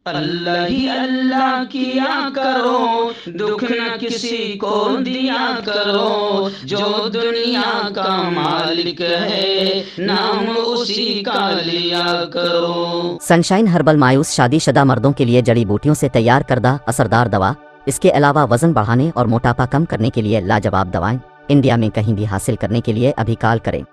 अल्लाह ही अल्लाह किया करो, दुख न किसी को दिया करो, जो दुनिया का मालिक है नाम उसी का लिया करो। सनशाइन हर्बल मायूस शादीशुदा मर्दों के लिए जड़ी बूटियों से तैयार करदा असरदार दवा। इसके अलावा वजन बढ़ाने और मोटापा कम करने के लिए लाजवाब दवाएं इंडिया में कहीं भी हासिल करने के लिए अभी कॉल करें।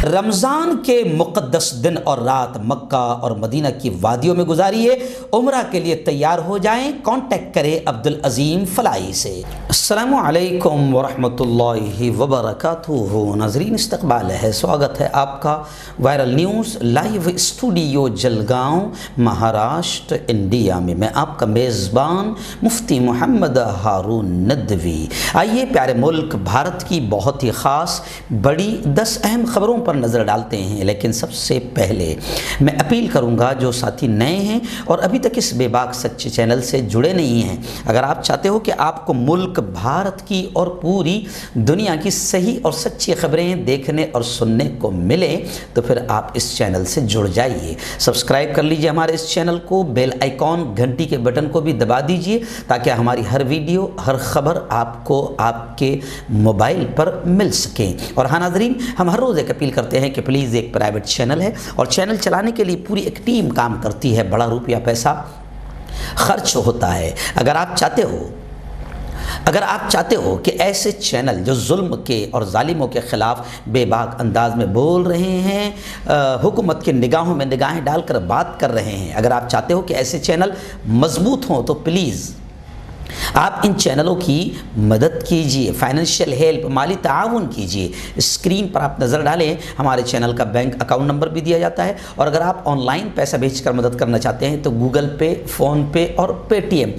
रमज़ान के मुक़द्दस दिन और रात मक्का और मदीना की वादियों में गुजारिए। उम्रा के लिए तैयार हो जाएं। कांटेक्ट करें अब्दुल अज़ीम फलाई से। अस्सलामु अलैकुम वरहमतुल्लाहि वबरकातुहू। नाज़रीन, इस्तक़बाल है, स्वागत है आपका viral news live studio Jalgaon, Maharashtra, India में। मैं आपका मेज़बान मुफ्ती मोहम्मद हारून नदवी। आइए प्यारे मुल्क भारत की बहुत ही ख़ास बड़ी 10 अहम खबरों पर नज़र डालते हैं। लेकिन सबसे पहले मैं अपील करूंगा, जो साथी नए हैं और अभी तक इस बेबाक सच्चे चैनल से जुड़े नहीं हैं, अगर आप चाहते हो कि आपको मुल्क भारत की और पूरी दुनिया की सही और सच्ची खबरें देखने और सुनने को मिले तो फिर आप इस चैनल से जुड़ जाइए। सब्सक्राइब कर लीजिए हमारे इस चैनल को, बेल आइकॉन घंटी के बटन को भी दबा दीजिए ताकि हमारी हर वीडियो हर खबर आपको आपके मोबाइल पर मिल सके। और हाँ नाज़रीन, हम हर रोज़ एक अपील करते हैं कि प्लीज़, एक प्राइवेट चैनल है और चैनल चलाने के लिए पूरी एक टीम काम करती है, बड़ा रुपया पैसा खर्च होता है। अगर आप चाहते हो कि ऐसे चैनल जो जुल्म के और जालिमों के ख़िलाफ़ बेबाक अंदाज में बोल रहे हैं, हुकूमत की निगाहों में निगाहें डालकर बात कर रहे हैं, अगर आप चाहते हो कि ऐसे चैनल मजबूत हों तो प्लीज़ आप इन चैनलों की मदद कीजिए, फाइनेंशियल हेल्प, माली ताउन कीजिए। स्क्रीन पर आप नज़र डालें, हमारे चैनल का बैंक अकाउंट नंबर भी दिया जाता है। और अगर आप ऑनलाइन पैसा भेजकर मदद करना चाहते हैं तो गूगल पे, फ़ोनपे और पेटीएम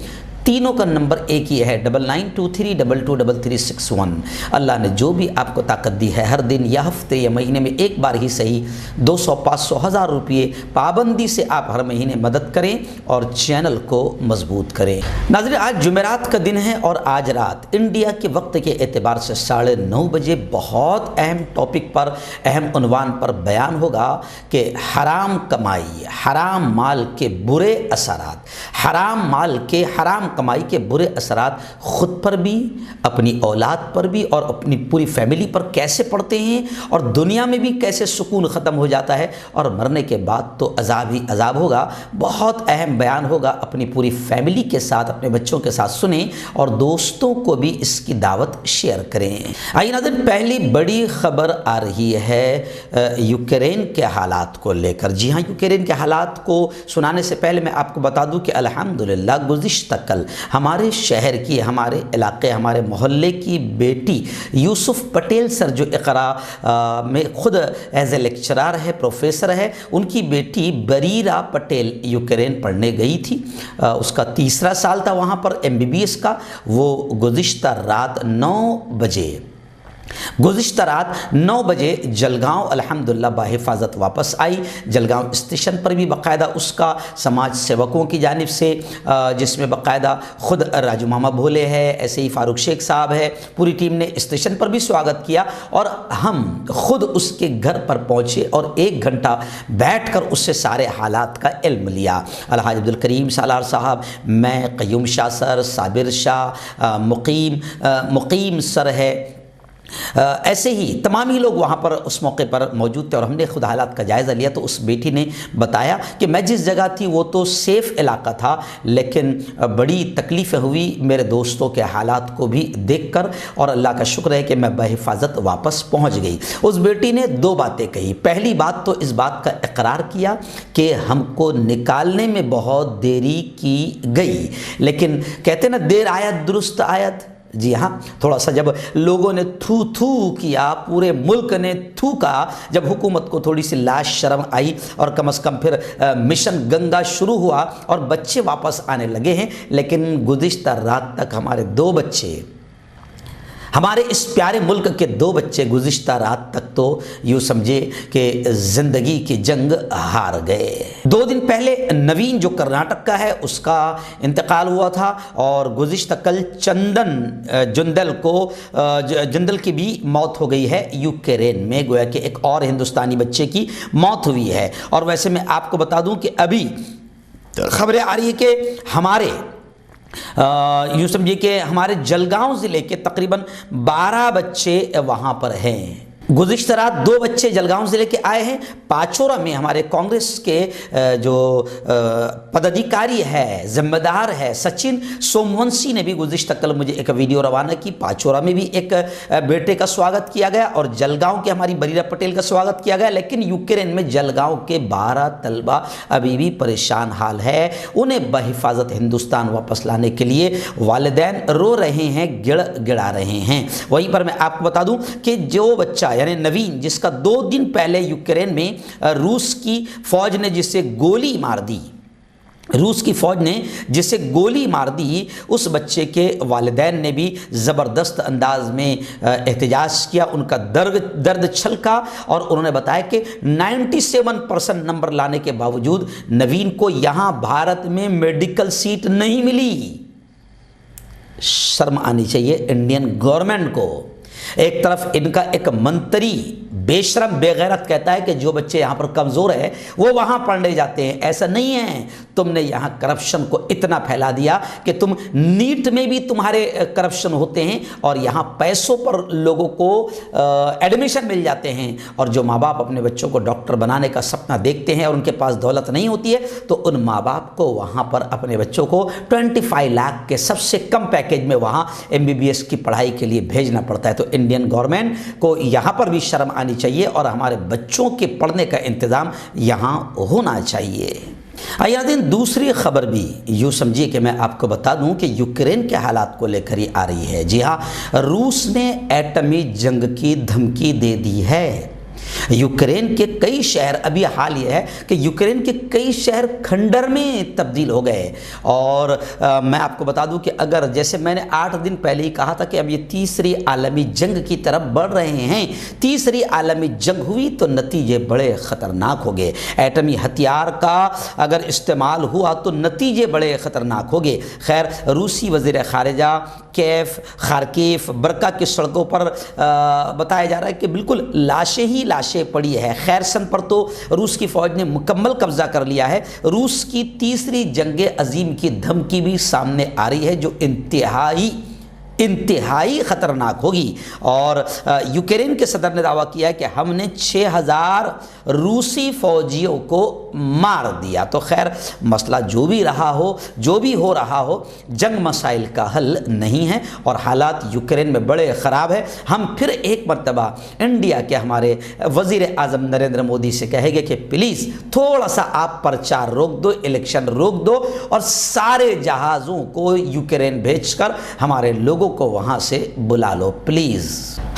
तीनों का नंबर एक ही है, 9923223361। अल्लाह ने जो भी आपको ताकत दी है, हर दिन या हफ्ते या महीने में एक बार ही सही 200, 500, 1000 रुपये पाबंदी से आप हर महीने मदद करें और चैनल को मजबूत करें। नाज़रीन, आज जुमेरात का दिन है और आज रात इंडिया के वक्त के एतबार से 9:30 बजे बहुत अहम टॉपिक पर, अहम उन्वान पर बयान होगा कि हराम कमाई, हराम माल के बुरे असरात, हराम माल के हराम कमाई के बुरे असरात खुद पर भी, अपनी औलाद पर भी और अपनी पूरी फैमिली पर कैसे पड़ते हैं और दुनिया में भी कैसे सुकून ख़त्म हो जाता है और मरने के बाद तो अजाब ही अजाब होगा। बहुत अहम बयान होगा, अपनी पूरी फैमिली के साथ, अपने बच्चों के साथ सुने और दोस्तों को भी इसकी दावत शेयर करें। आइए नाज़रीन, पहली बड़ी खबर आ रही है यूक्रेन के हालात को लेकर। जी हाँ, यूक्रेन के हालात को सुनाने से पहले मैं आपको बता दूं कि अल्हम्दुलिल्लाह गुज़िश्ता कल हमारे शहर की, हमारे इलाके, हमारे मोहल्ले की बेटी यूसुफ पटेल सर, जो इक़रा में ख़ुद एज ए लेक्चरर है, प्रोफेसर है, उनकी बेटी बरीरा पटेल यूक्रेन पढ़ने गई थी। उसका 3रा साल था वहाँ पर MBBS का। वो गुज़िश्ता रात 9 बजे जलगांव अल्हम्दुलिल्लाह बाहिफाजत वापस आई। जलगांव स्टेशन पर भी बाकायदा उसका समाज सेवकों की जानिब से, जिसमें बाकायदा ख़ुद राजू मामा भोले है, ऐसे ही फ़ारूक शेख साहब है, पूरी टीम ने स्टेशन पर भी स्वागत किया और हम ख़ुद उसके घर पर पहुँचे और 1 घंटा बैठकर उससे सारे हालात का इल्म लिया। अलहाज अब्दुल करीम सालार साहब, मैं, क़य्यूम शाह सर, साबिर शाह, मुकीम सर है, ऐसे ही तमाम ही लोग वहाँ पर उस मौके पर मौजूद थे और हमने खुद हालात का जायज़ा लिया। तो उस बेटी ने बताया कि मैं जिस जगह थी वो तो सेफ़ इलाका था, लेकिन बड़ी तकलीफ़ें हुई मेरे दोस्तों के हालात को भी देखकर और अल्लाह का शुक्र है कि मैं बहिफाजत वापस पहुँच गई। उस बेटी ने 2 बातें कही। पहली बात तो इस बात का इकरार किया कि हमको निकालने में बहुत देरी की गई, लेकिन कहते ना, देर आयत दुरुस्त आयत। जी हाँ, थोड़ा सा जब लोगों ने थू थू किया, पूरे मुल्क ने थूका, जब हुकूमत को थोड़ी सी लाश शर्म आई और कम से कम फिर मिशन गंगा शुरू हुआ और बच्चे वापस आने लगे हैं। लेकिन गुज़िश्ता रात तक हमारे 2 बच्चे हमारे इस प्यारे मुल्क के 2 बच्चे गुज़िश्ता रात तक तो यूँ समझे कि ज़िंदगी की जंग हार गए। 2 दिन पहले नवीन जो कर्नाटक का है उसका इंतकाल हुआ था और गुज़िश्ता कल चंदन जुंदल की भी मौत हो गई है यूक्रेन में। गोया कि एक और हिंदुस्तानी बच्चे की मौत हुई है। और वैसे मैं आपको बता दूं कि अभी खबरें आ रही है कि हमारे यूँ समझिए कि हमारे जलगांव ज़िले के तकरीबन 12 बच्चे वहाँ पर हैं। गुज़िश्ता रात 2 बच्चे जलगांव ज़िले के आए हैं। पाचोरा में हमारे कांग्रेस के जो पदाधिकारी है, जिम्मेदार है सचिन सोमवंशी ने भी गुज़िश्ता कल मुझे एक वीडियो रवाना की। पाचोरा में भी एक बेटे का स्वागत किया गया और जलगांव के हमारी बरीरा पटेल का स्वागत किया गया। लेकिन यूक्रेन में जलगांव के 12 तलबा अभी भी परेशान हाल है। उन्हें बहिफाजत हिंदुस्तान वापस लाने के लिए वालिदैन रो रहे हैं, गिड़ा रहे हैं। वहीं पर मैं आपको बता दूं कि जो बच्चा यानी नवीन जिसका 2 दिन पहले यूक्रेन में रूस की फौज ने जिसे गोली मार दी, रूस की फौज ने जिसे गोली मार दी, उस बच्चे के वालिदैन ने भी ज़बरदस्त अंदाज में एहतजाज किया। उनका दर्द छलका और उन्होंने बताया कि 97% नंबर लाने के बावजूद नवीन को यहाँ भारत में मेडिकल सीट नहीं मिली। शर्म आनी चाहिए इंडियन गवर्नमेंट को। एक तरफ इनका एक मंत्री बेशरम बेगैरत कहता है कि जो बच्चे यहाँ पर कमज़ोर है वो वहाँ पढ़ने जाते हैं। ऐसा नहीं है। तुमने यहाँ करप्शन को इतना फैला दिया कि तुम नीट में भी तुम्हारे करप्शन होते हैं और यहाँ पैसों पर लोगों को एडमिशन मिल जाते हैं। और जो माँ बाप अपने बच्चों को डॉक्टर बनाने का सपना देखते हैं और उनके पास दौलत नहीं होती है तो उन माँ बाप को वहाँ पर अपने बच्चों को 25 लाख के सबसे कम पैकेज में वहाँ MBBS की पढ़ाई के लिए भेजना पड़ता है। तो इंडियन गवर्नमेंट को यहाँ पर भी शर्म आनी चाहिए और हमारे बच्चों के पढ़ने का इंतज़ाम यहाँ होना चाहिए। आइए दूसरी खबर भी यूँ समझिए कि मैं आपको बता दूं कि यूक्रेन के हालात को लेकर ही आ रही है। जी हाँ, रूस ने एटमी जंग की धमकी दे दी है। यूक्रेन के कई शहर, अभी हाल यह है कि यूक्रेन के कई शहर खंडर में तब्दील हो गए। और मैं आपको बता दूं कि अगर जैसे मैंने 8 दिन पहले ही कहा था कि अब ये तीसरी आलमी जंग की तरफ बढ़ रहे हैं, तीसरी आलमी जंग हुई तो नतीजे बड़े ख़तरनाक हो गए। एटमी हथियार का अगर इस्तेमाल हुआ तो नतीजे बड़े ख़तरनाक हो गए। खैर, रूसी वज़ीर ख़ारिजा कैफ, खारकीफ, बरका की सड़कों पर बताया जा रहा है कि बिल्कुल लाशें ही लाशें पड़ी है। खैरसन पर तो रूस की फ़ौज ने मुकम्मल कब्जा कर लिया है। रूस की तीसरी जंग अजीम की धमकी भी सामने आ रही है जो इंतहाई ख़तरनाक होगी। और यूक्रेन के सदर ने दावा किया है कि हमने 6000 रूसी फ़ौजियों को मार दिया। तो खैर, मसला जो भी रहा हो, जो भी हो रहा हो, जंग मसाइल का हल नहीं है और हालात यूक्रेन में बड़े ख़राब है। हम फिर एक मरतबा इंडिया के हमारे वज़ीर आज़म नरेंद्र मोदी से कहेंगे कि प्लीज़ थोड़ा सा आप प्रचार रोक दो, इलेक्शन रोक दो और सारे जहाज़ों को यूक्रेन भेजकर हमारे लोगों को वहां से बुला लो प्लीज।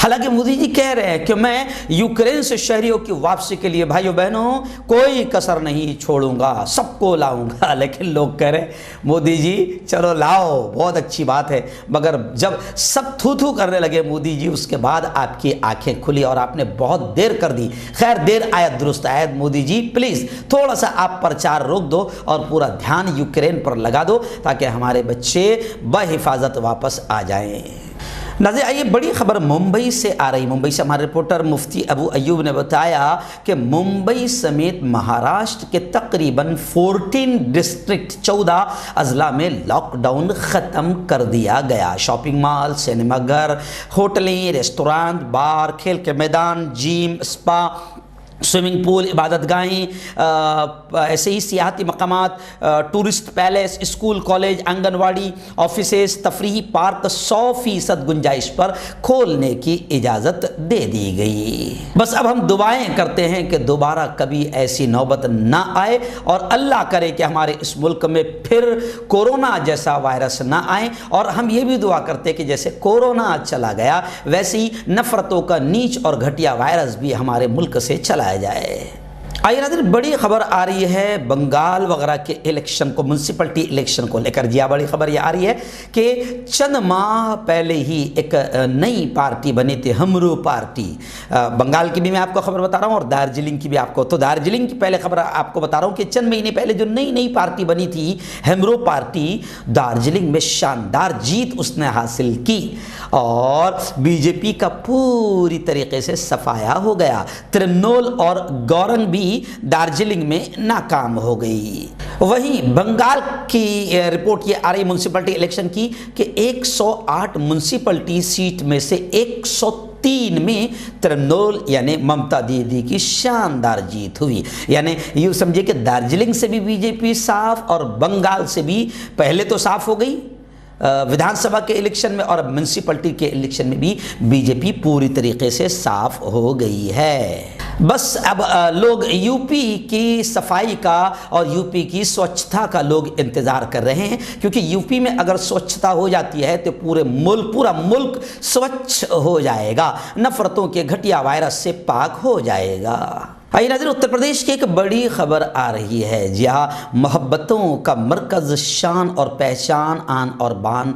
हालांकि मोदी जी कह रहे हैं कि मैं यूक्रेन से शहरियों की वापसी के लिए भाइयों बहनों कोई कसर नहीं छोड़ूंगा, सबको लाऊंगा। लेकिन लोग कह रहे हैं मोदी जी चलो लाओ, बहुत अच्छी बात है, मगर जब सब थू थू करने लगे मोदी जी उसके बाद आपकी आंखें खुली और आपने बहुत देर कर दी। खैर, देर आयत दुरुस्त आयत। मोदी जी प्लीज़ थोड़ा सा आप प्रचार रोक दो और पूरा ध्यान यूक्रेन पर लगा दो ताकि हमारे बच्चे बहिफाजत वापस आ जाएं। नाज़रीन, आइए बड़ी खबर मुंबई से आ रही। मुंबई से हमारे रिपोर्टर मुफ्ती अबू अयूब ने बताया कि मुंबई समेत महाराष्ट्र के तकरीबन 14 डिस्ट्रिक्ट 14 अजला में लॉकडाउन ख़त्म कर दिया गया। शॉपिंग मॉल, सिनेमाघर, होटलें, रेस्टोरेंट, बार, खेल के मैदान, जिम, स्पा, स्विमिंग पूल, इबादत गाहें, ऐसे ही सियाहती मकामात, tourist palace, school, college, anganwadi, offices, तफरीही पार्क 100% गुंजाइश पर खोलने की इजाज़त दे दी गई। बस अब हम दुआएं करते हैं कि दोबारा कभी ऐसी नौबत ना आए और अल्लाह करे कि हमारे इस मुल्क में फिर कोरोना जैसा वायरस ना आए। और हम ये भी दुआ करते हैं कि जैसे कोरोना चला गया वैसे ही नफ़रतों का नीच और घटिया वायरस भी हमारे मुल्क से चला जाए। आइए नाज़रीन, बड़ी खबर आ रही है बंगाल वगैरह के इलेक्शन को, म्यूनसिपलिटी इलेक्शन को लेकर। जी हाँ, बड़ी खबर ये आ रही है कि चंद माह पहले ही एक नई पार्टी बनी थी, हमरू पार्टी। बंगाल की भी मैं आपको खबर बता रहा हूँ और दार्जिलिंग की भी आपको। तो दार्जिलिंग की पहले खबर आपको बता रहा हूँ कि चंद महीने पहले जो नई पार्टी बनी थी, हमरू पार्टी, दार्जिलिंग में शानदार जीत उसने हासिल की और बीजेपी का पूरी तरीके से सफाया हो गया। तृणमूल और गौरंग भी दार्जिलिंग में नाकाम हो गई। वहीं बंगाल की रिपोर्ट ये आ रही म्यूनसिपलिटी इलेक्शन की कि 108 म्यूनसिपलिटी सीट में से 103 में तृणमूल यानी ममता दीदी की शानदार जीत हुई। यानी यूँ समझिए कि दार्जिलिंग से भी बीजेपी साफ और बंगाल से भी पहले तो साफ हो गई विधानसभा के इलेक्शन में, और म्यूनसिपलिटी के इलेक्शन में भी बीजेपी पूरी तरीके से साफ हो गई है। बस अब लोग यूपी की सफाई का और यूपी की स्वच्छता का लोग इंतज़ार कर रहे हैं, क्योंकि यूपी में अगर स्वच्छता हो जाती है तो पूरा मुल्क स्वच्छ हो जाएगा, नफरतों के घटिया वायरस से पाक हो जाएगा। आइए नाज़रीन, उत्तर प्रदेश की एक बड़ी खबर आ रही है। जी हाँ, मोहब्बतों का मरकज़, शान और पहचान, आन और बान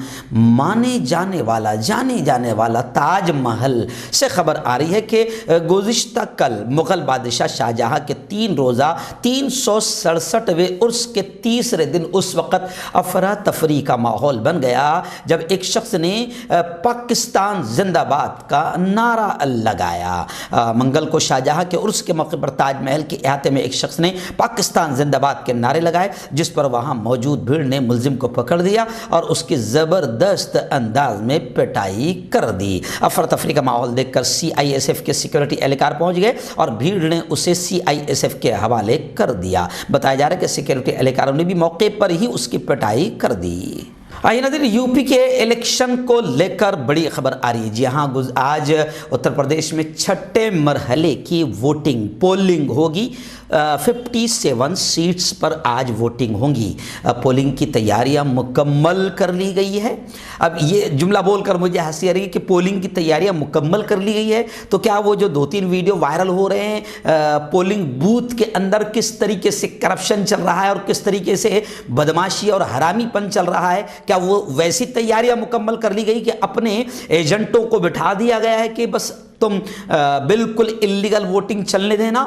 जाने जाने वाला ताजमहल से खबर आ रही है कि गुज़िश्ता कल मुग़ल बादशाह शाहजहाँ के 3 रोज़ा 367वें उर्स के तीसरे दिन उस वक़्त अफरा तफरी का माहौल बन गया जब एक शख्स ने पाकिस्तान जिंदाबाद का नारा लगाया। मंगल को शाहजहाँ के उर्स के मौके पर ताजमहल के अहाते में एक शख्स ने पाकिस्तान जिंदाबाद के नारे लगाए, जिस पर वहां मौजूद भीड़ ने मुलजिम को पकड़ दिया और उसकी जबरदस्त अंदाज में पिटाई कर दी। अफरा तफरी का माहौल देखकर CISF के सिक्योरिटी एहलकार पहुंच गए और भीड़ ने उसे CISF के हवाले कर दिया। बताया जा रहा है कि सिक्योरिटी एहलकारों ने भी मौके पर ही उसकी पिटाई कर दी। आइए नाज़रीन, यूपी के इलेक्शन को लेकर बड़ी खबर आ रही है। जी हाँ, आज उत्तर प्रदेश में 6ठे मरहले की पोलिंग होगी। 57 सीट्स पर आज वोटिंग होंगी। पोलिंग की तैयारियां मुकम्मल कर ली गई है। अब ये जुमला बोलकर मुझे हंसी आ रही है कि पोलिंग की तैयारियां मुकम्मल कर ली गई है, तो क्या वो जो 2-3 वीडियो वायरल हो रहे हैं पोलिंग बूथ के अंदर किस तरीके से करप्शन चल रहा है और किस तरीके से बदमाशी और हरामीपन चल रहा है, क्या वो वैसी तैयारियां मुकम्मल कर ली गई कि अपने एजेंटों को बिठा दिया गया है कि बस तुम बिल्कुल इल्लीगल वोटिंग चलने देना?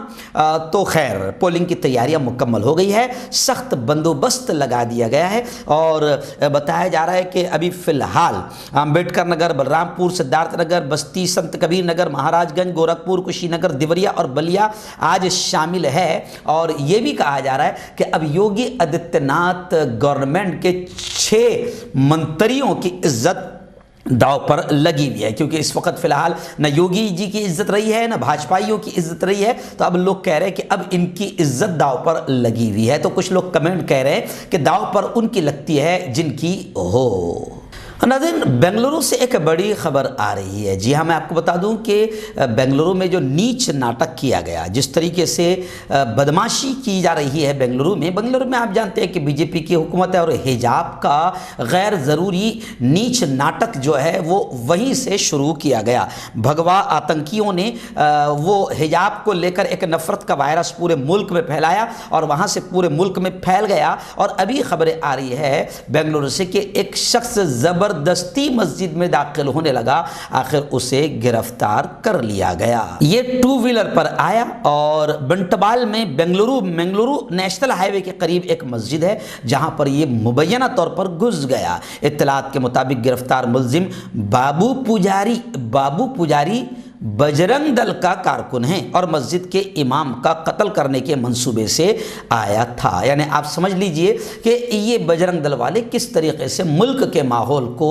तो खैर, पोलिंग की तैयारियां मुकम्मल हो गई है, सख्त बंदोबस्त लगा दिया गया है और बताया जा रहा है कि अभी फ़िलहाल अम्बेडकर नगर, बलरामपुर, सिद्धार्थ नगर, बस्ती, संत कबीर नगर, महाराजगंज, गोरखपुर, कुशीनगर, देवरिया और बलिया आज शामिल है। और ये भी कहा जा रहा है कि अब योगी आदित्यनाथ गवर्नमेंट के 6 मंत्रियों की इज्जत दाव पर लगी हुई है, क्योंकि इस वक्त फिलहाल न योगी जी की इज्जत रही है न भाजपाइयों की इज्जत रही है। तो अब लोग कह रहे हैं कि अब इनकी इज्जत दाव पर लगी हुई है। तो कुछ लोग कमेंट कह रहे हैं कि दाव पर उनकी लगती है जिनकी हो। नाज़रीन, बेंगलुरु से एक बड़ी खबर आ रही है। जी हाँ, मैं आपको बता दूं कि बेंगलुरु में जो नीच नाटक किया गया, जिस तरीके से बदमाशी की जा रही है बेंगलुरु में आप जानते हैं कि बीजेपी की हुकूमत है और हिजाब का गैर ज़रूरी नीच नाटक जो है वो वहीं से शुरू किया गया। भगवा आतंकियों ने वो हिजाब को लेकर एक नफ़रत का वायरस पूरे मुल्क में फैलाया और वहाँ से पूरे मुल्क में फैल गया। और अभी खबरें आ रही है बेंगलुरु से कि एक शख्स जबरदस्ती मस्जिद में दाखिल होने लगा, आखिर उसे गिरफ्तार कर लिया गया। ये 2 व्हीलर पर आया और बंटवाल में बेंगलुरु नेशनल हाईवे के करीब एक मस्जिद है जहां पर ये मुबैना तौर पर घुस गया। इत्तलात के मुताबिक गिरफ्तार मुलजिम बाबू पुजारी बजरंग दल का कारकुन है और मस्जिद के इमाम का कत्ल करने के मंसूबे से आया था। यानी आप समझ लीजिए कि ये बजरंग दल वाले किस तरीके से मुल्क के माहौल को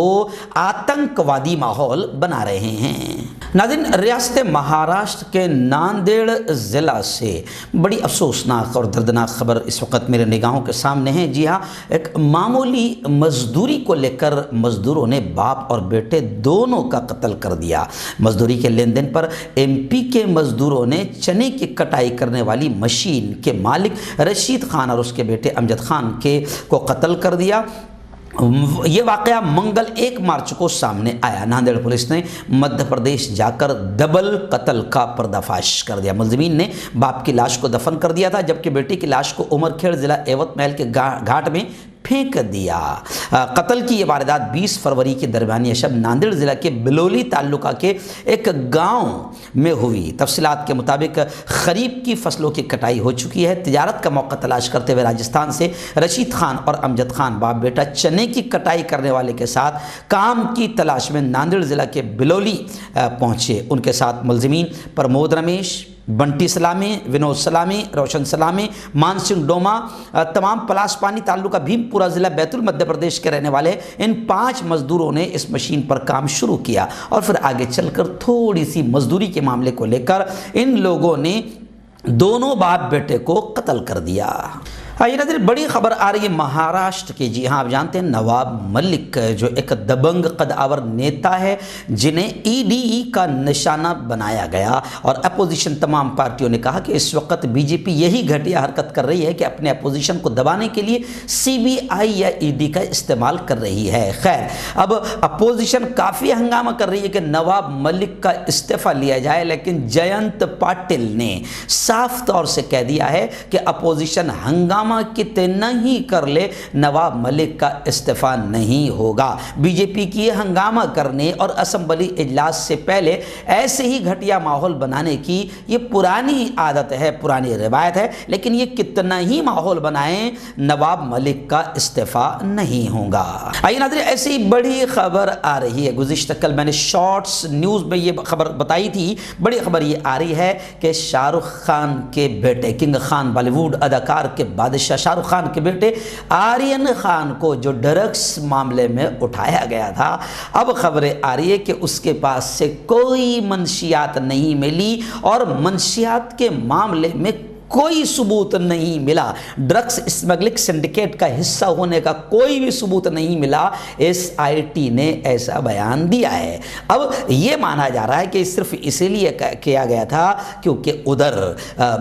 आतंकवादी माहौल बना रहे हैं। नाज़रीन, रियासत महाराष्ट्र के नांदेड़ ज़िला से बड़ी अफसोसनाक और दर्दनाक खबर इस वक्त मेरे निगाहों के सामने है। जी हाँ, एक मामूली मजदूरी को लेकर मजदूरों ने बाप और बेटे दोनों का कत्ल कर दिया। मजदूरी के लेन देन पर MP के मजदूरों ने चने की कटाई करने वाली मशीन के मालिक रशीद खान और उसके बेटे अमजद खान को कत्ल कर दिया। ये वाकया मंगल 1 मार्च को सामने आया। नांदेड़ पुलिस ने मध्य प्रदेश जाकर डबल कत्ल का पर्दाफाश कर दिया। मुलजिमीन ने बाप की लाश को दफन कर दिया था, जबकि बेटी की लाश को उमरखेड़ जिला एवत महल के घाट में फेंक दिया। कत्ल की ये वारदात 20 फरवरी के दरमियान शब नांदेड़ जिला के बिलोली तालुका के एक गांव में हुई। तफसीलात के मुताबिक खरीफ की फसलों की कटाई हो चुकी है। तिजारत का मौका तलाश करते हुए राजस्थान से रशीद खान और अमजद खान बाप बेटा चने की कटाई करने वाले के साथ काम की तलाश में नांदेड़ जिला के बिलोली पहुंचे। उनके साथ मुलजिमीन प्रमोद रमेश, बंटी सलामी, विनोद सलामी, रोशन सलामी, मान सिंह डोमा, तमाम पलासपानी तालुका भीमपुरा ज़िला बैतूल मध्य प्रदेश के रहने वाले इन 5 मजदूरों ने इस मशीन पर काम शुरू किया और फिर आगे चलकर थोड़ी सी मजदूरी के मामले को लेकर इन लोगों ने दोनों बाप बेटे को कत्ल कर दिया। ये नज़र बड़ी खबर आ रही है महाराष्ट्र की। जी हाँ, आप जानते हैं नवाब मलिक जो एक दबंग कदावर नेता है जिन्हें ईडी का निशाना बनाया गया, और अपोजिशन तमाम पार्टियों ने कहा कि इस वक्त बीजेपी यही घटिया हरकत कर रही है कि अपने अपोजिशन को दबाने के लिए सीबीआई या ईडी का इस्तेमाल कर रही है। खैर, अब अपोजिशन काफ़ी हंगामा कर रही है कि नवाब मलिक का इस्तीफ़ा लिया जाए, लेकिन जयंत पाटिल ने साफ तौर से कह दिया है कि अपोजिशन हंगामा कितना ही कर ले, नवाब मलिक का इस्तीफा नहीं होगा। बीजेपी की हंगामा करने और असेंबली इजलास से पहले ऐसे ही घटिया माहौल बनाने की ये पुरानी आदत है, पुरानी रिवायत है, लेकिन ये कितना ही माहौल बनाएं, नवाब मलिक का इस्तीफा नहीं होगा। आइए नाज़रीन, ऐसी ही बड़ी खबर आ रही है। गुज़िश्ता कल मैंने शॉर्ट्स न्यूज़ में ये खबर बताई थी। बड़ी खबर ये आ रही है कि शाहरुख खान के बेटे किंग खान, बॉलीवुड अदाकार के बादशाह शाहरुख खान के बेटे आर्यन खान को जो ड्रग्स मामले में उठाया गया था, अब खबरें आ रही है कि उसके पास से कोई मंशियात नहीं मिली और मंशियात के मामले में कोई सबूत नहीं मिला। ड्रग्स स्मगलिंग सिंडिकेट का हिस्सा होने का कोई भी सबूत नहीं मिला। एसआईटी ने ऐसा बयान दिया है। अब ये माना जा रहा है कि सिर्फ इसीलिए किया गया था क्योंकि उधर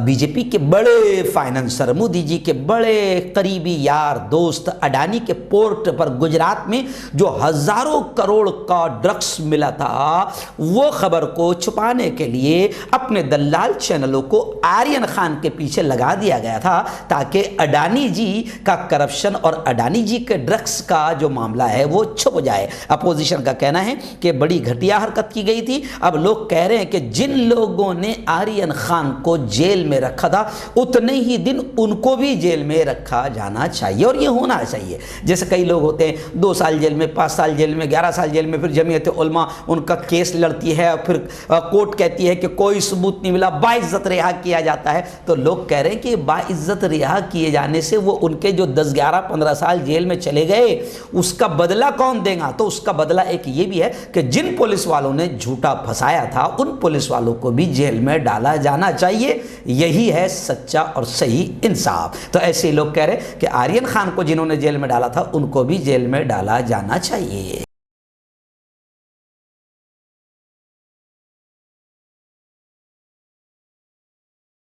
बीजेपी के बड़े फाइनेंसर, मोदी जी के बड़े करीबी यार दोस्त अडानी के पोर्ट पर गुजरात में जो हजारों करोड़ का ड्रग्स मिला था, वो खबर को छुपाने के लिए अपने दलाल चैनलों को आर्यन खान के पीछे लगा दिया गया था ताकि अडानी जी का करप्शन और अडानी जी के ड्रग्स का जो मामला है वो छुप जाए। अपोजिशन का कहना है कि बड़ी घटिया हरकत की गई थी। अब लोग कह रहे हैं कि जिन लोगों ने आर्यन खान को जेल में रखा था उतने ही दिन उनको भी जेल में रखा जाना चाहिए, और ये होना चाहिए। जैसे कई लोग होते हैं 2 साल जेल में, 5 साल जेल में, 11 साल जेल में, फिर जमीयत उलमा उनका केस लड़ती है और फिर कोर्ट कहती है कि कोई सबूत नहीं मिला, बाइज्जत रिहा किया जाता है। तो लोग कह रहे हैं कि बाइज्जत रिहा किए जाने से वो उनके जो 10, 11, 15 साल जेल में चले गए उसका बदला कौन देगा? तो उसका बदला एक ये भी है कि जिन पुलिस वालों ने झूठा फंसाया था उन पुलिस वालों को भी जेल में डाला जाना चाहिए। यही है सच्चा और सही इंसाफ। तो ऐसे लोग कह रहे हैं कि आर्यन खान को जिन्होंने जेल में डाला था उनको भी जेल में डाला जाना चाहिए।